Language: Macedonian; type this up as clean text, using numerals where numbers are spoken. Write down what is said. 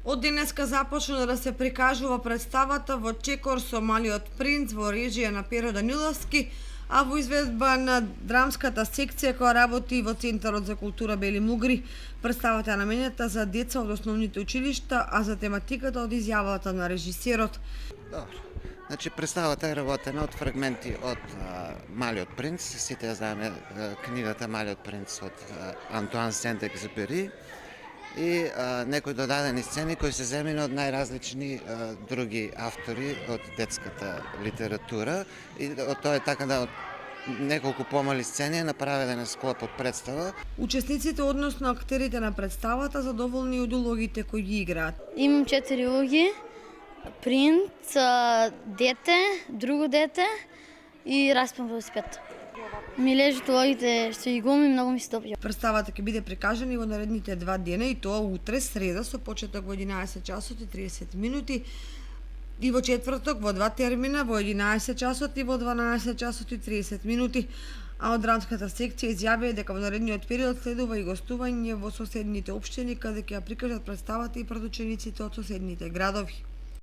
Од денеска започна да се прикажува представата во Чекор со Малиот принц во режија на Перо Даниловски, а во изведба на драмската секција која работи во Центарот за култура Бели Мугри. Представата е наменета за деца од основните училишта, а за тематиката од изјавата на режисерот. Добро. Значи, представата е работена од фрагменти од Малиот принц. Сите ја знаеме книгата Малиот принц од Антуан Сент-Екзюпери и некои додадени сцени кои се земени од најразлични други автори од детската литература. И тоа е така да од неколку помали сцени е направена склоп од представа. Учесниците, односно актерите на представата, задоволни од улогите кои ги играат. Имам 4 улоги: принц, дете, друго дете и распан велосипед. Ми лежат улогите што ги глумим, многу ми се допаѓа. Представата ќе биде прикажана и во наредните 2 дена, и тоа утре, среда, со почеток во 11 часот и 30 минути, и во четврток во 2 термина, во 11 часот и во 12 часот и 30 минути. А од драмската секција изјавија дека во наредниот период следува и гостување во соседните општини, каде ќе ја прикажат представата и пред учениците од соседните градови.